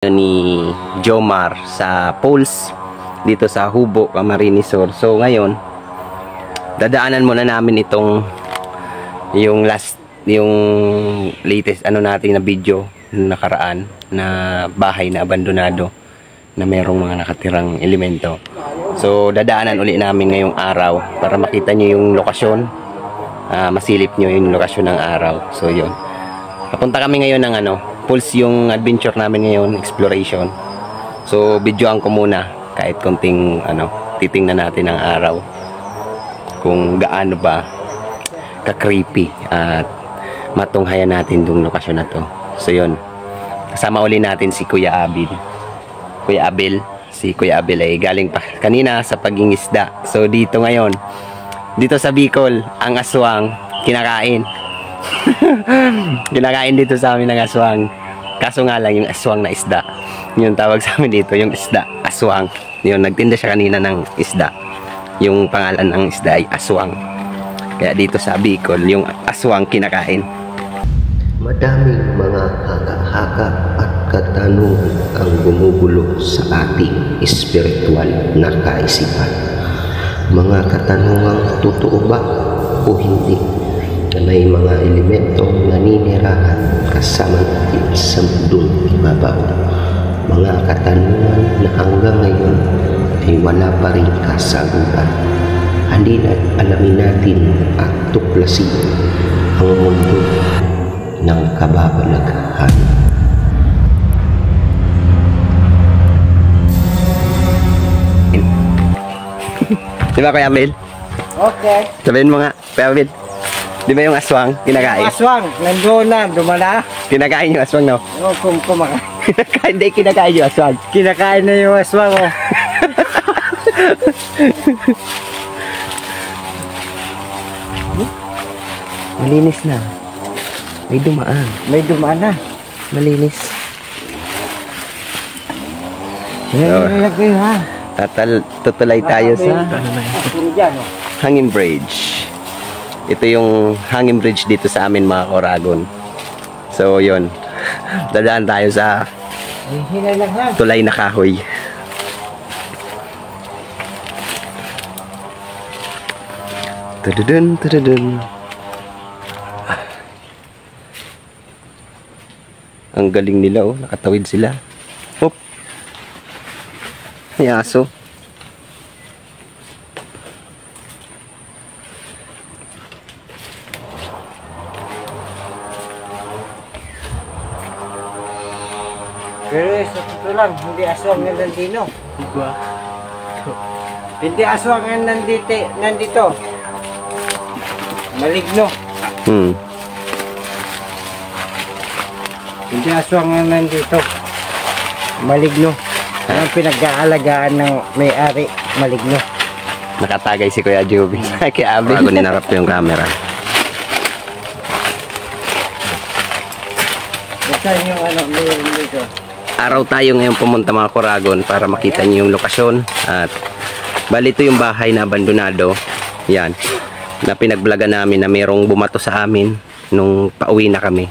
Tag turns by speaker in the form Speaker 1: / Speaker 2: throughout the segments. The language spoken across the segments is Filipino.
Speaker 1: Ni Jomar sa Pulse dito sa Hubo, Camarines Sur. So ngayon dadaanan muna namin itong yung latest natin na video nakaraan na bahay na abandonado na merong mga nakatirang elemento. So dadaanan uli namin ngayong araw para makita nyo yung lokasyon, masilip nyo yung lokasyon ng araw. So yun, papunta kami ngayon ng Pulse yung adventure namin ngayon, exploration. So videoan ko muna kahit konting titingnan natin ang araw kung gaano ba ka-creepy at matunghayan natin yung lokasyon na to. So yun, kasama uli natin si Kuya Abel. Si Kuya Abel ay galing pa kanina sa pagingisda. So dito ngayon, dito sa Bicol, ang aswang kinakain. Kinakain dito sa amin ng aswang. Kaso nga lang yung aswang na isda, yung tawag sa amin dito, yung isda, aswang. Yun, nagtinda siya kanina ng isda. Yung pangalan ng isda ay aswang. Kaya dito sa Bicol, yung aswang kinakain.
Speaker 2: Madaming mga haka-haka at katanungan ang gumugulo sa ating espiritual na kaisipan. Mga katanungang totoo ba o hindi na may mga elementong naninirahan kasama natin sa mundong ibabaw. Mga katanungan na hanggang ngayon ay wala pa rin kasagutan. Halina't alamin natin at tuklasin ang mundo ng kababalaghan.
Speaker 1: Diba Kuya Abel?
Speaker 3: Okay.
Speaker 1: Sabihin mo nga, Kuya Abel. Di ba yung aswang kinakain?
Speaker 3: Aswang, nandoon na, dumala.
Speaker 1: Kinakain yung aswang, no?
Speaker 3: O, kung kumakain.
Speaker 1: Hindi, kinakain yung aswang.
Speaker 3: Kinakain na yung aswang, oh.
Speaker 1: Malinis na. May dumaan.
Speaker 3: May dumaan na.
Speaker 1: Malinis.
Speaker 3: Yan, lagay, ha.
Speaker 1: Tutulay tayo sa
Speaker 3: Diyan, oh.
Speaker 1: Hanging Bridge. Ito yung hanging bridge dito sa amin, mga Koragon. So yun, dadaan tayo sa
Speaker 3: Hinay lang, ha.
Speaker 1: tulay na kahoy. Tududun, tududun. Ang galing nila, oh, nakatawid sila. Hop. May aso.
Speaker 3: Pero sa totoo lang, hindi aswang na nandino.
Speaker 1: Diba?
Speaker 3: Hindi aswang na nandito. Maligno. Hindi aswang na nandito. Maligno. Ang pinag-aalagaan ng may-ari, maligno.
Speaker 1: Nakatagay si Kuya Joby. Kaya Abel. Bago ninarap ko yung camera.
Speaker 3: Basta yung meron dito.
Speaker 1: Araw tayo ngayon pumunta, mga Koragon, para makita niyo yung lokasyon. At bali ito yung bahay na abandonado. Yan. Na pinagvlogan namin na merong bumato sa amin nung pauwi na kami.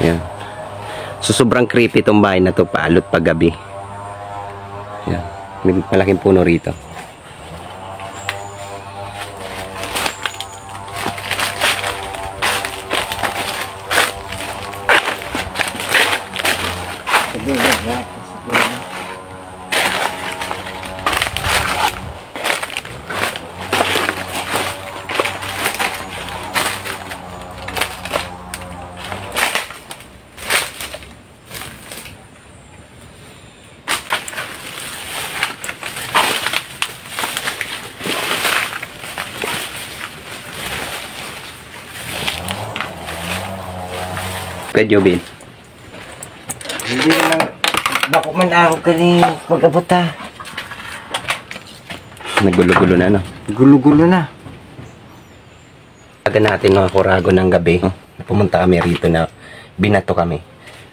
Speaker 1: Yan. So sobrang creepy itong bahay na to, paalot paggabi. Yan. May malaking puno rito. Kuya Joby.
Speaker 3: Hindi naman, bako man ako kanina pag-abot, ha.
Speaker 1: Nagulo-gulo na, no?
Speaker 3: Gulo-gulo na.
Speaker 1: Aga natin, mga Koragon, ng gabi. Pumunta kami rito na binato kami.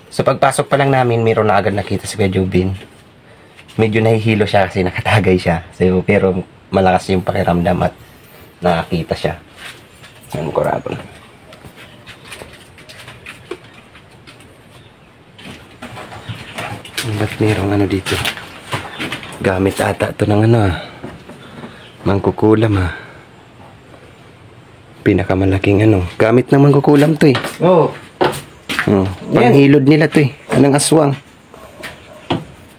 Speaker 1: So pagpasok pa lang namin, mayroon na agad nakita si Kuya Jobin. Medyo nahihilo siya kasi nakatagay siya. So, pero malakas yung pakiramdam at nakakita siya. Yan, Koragon. Ba't mayroong ano dito? Gamit ata ito ng ano mangkukulam Pinakamalaking ano. Gamit ng mangkukulam to
Speaker 3: Oo.
Speaker 1: Panghilod nila to Anong aswang.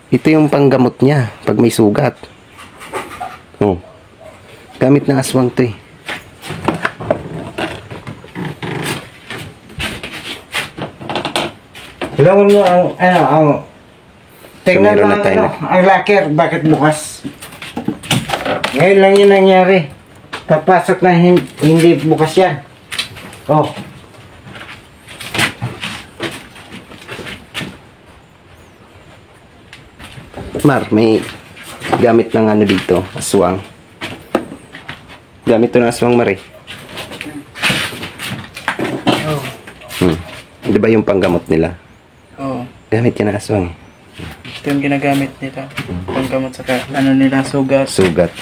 Speaker 1: Ito yung panggamot niya pag may sugat. Gamit ng aswang to
Speaker 3: Kailangan mo ang tingnan
Speaker 1: meron
Speaker 3: mo
Speaker 1: na tayo
Speaker 3: ang locker, bakit bukas? Ngayon lang yun nangyari. Papasok na hindi bukas yan. Oh.
Speaker 1: Mar, may gamit ng ano dito, aswang. Gamit to ng aswang, Mar Di ba yung panggamot nila?
Speaker 4: Oo.
Speaker 1: Gamit yan ng aswang
Speaker 4: Ito yung ginagamit nila. Panggamot sa ano nila, sugat.
Speaker 1: Sugat.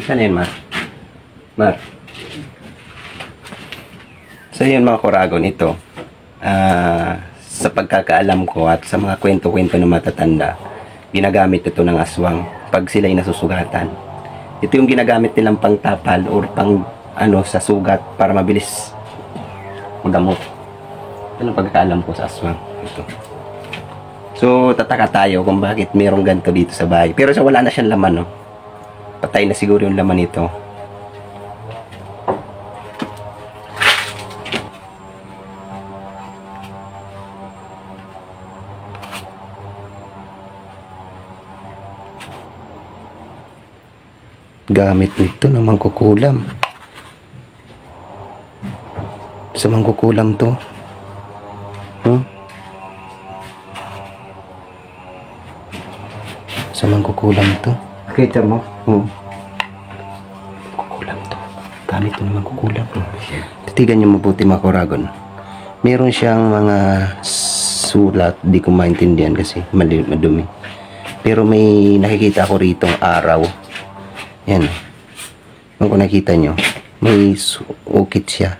Speaker 1: Saan yun, Mar? Mar? So yun mga Kuragon, ito sa pagkakaalam ko at sa mga kwento-kwento ng matatanda, ginagamit ito ng aswang pag sila'y nasusugatan. Ito yung ginagamit nilang pangtapal or pang ano sa sugat para mabilis magamot. Ito ang pagkakaalam ko sa aswang. Ito. So tataka tayo kung bakit mayroong ganito dito sa bahay. Pero sa wala na siyang laman, no? Patay na siguro yung laman nito. Gamit nito ng mangkukulam. Sa mangkukulam to. Sa mangkukulam to.
Speaker 3: Kita mo?
Speaker 1: Kukulam to. Gamit to ng mangkukulam. Titigan nyo mabuti mga Kuragon. Meron siyang mga sulat. Di ko maintindihan kasi madumi. Pero may nakikita ko rito araw. Yan. Kung nakita nyo, may ukit siya.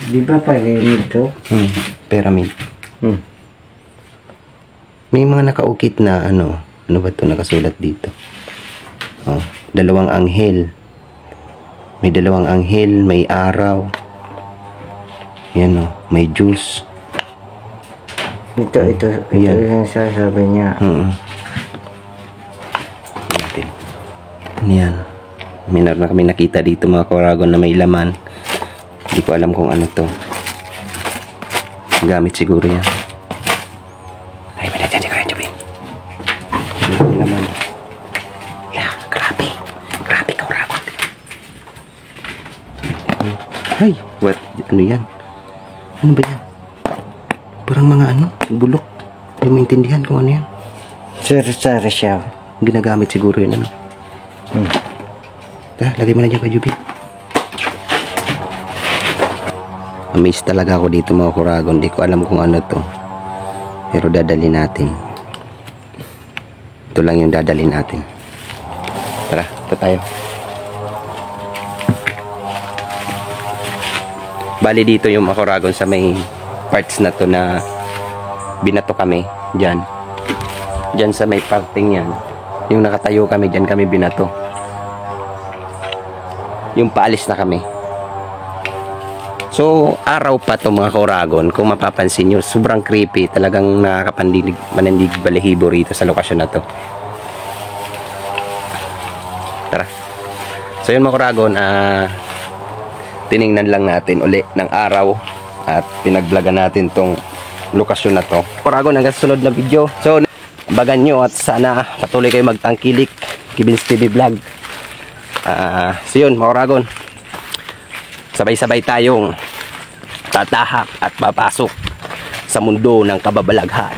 Speaker 3: Di ba pyramid to?
Speaker 1: Pyramid. May mga nakaukit na ano ba ito nakasulat dito? Dalawang anghel. May dalawang anghel, may araw. Yan may juice.
Speaker 3: Ito yung sasabi niya.
Speaker 1: Natin. Yan. Meron na kami nakita dito mga Kuragon na may laman. Hindi ko alam kung ano to. Gamit siguro yan. Ay, may nandiyan si Kuya Jubin. May laman. Yeah, grabe. Grabe Kuragon. Ay, what? Ano yan? Ano ba yan? Parang mga ano, bulok. Hindi maintindihan kung ano yan.
Speaker 3: Sari-sari siya.
Speaker 1: Ginagamit siguro yun ano. Lagay mo na dyan Kuya Jubin. Amazed talaga ako dito mga Kuragon. Hindi ko alam kung ano to. Pero dadali natin. Ito lang yung dadali natin. Tara, ito tayo. Bali dito yung mga Kuragon sa may parts na to na binato kami. Dyan. Dyan sa may parting yan. Yung nakatayo kami, dyan kami binato. Yung paalis na kami. So, araw pa to mga Kuragon. Kung mapapansin nyo, sobrang creepy. Talagang manandig balahibo rito sa lokasyon na to. Tara. So, yun mga Kuragon, tiningnan lang natin uli ng araw at pinagvlogan natin tong lokasyon na to. Kuragon, hanggang sunod na video. So, bagan nyo at sana patuloy kayo magtangkilik. Kibins TV Vlog. So, yun mga Kuragon. Sabay-sabay tayong tatahak at papasok sa mundo ng kababalaghan.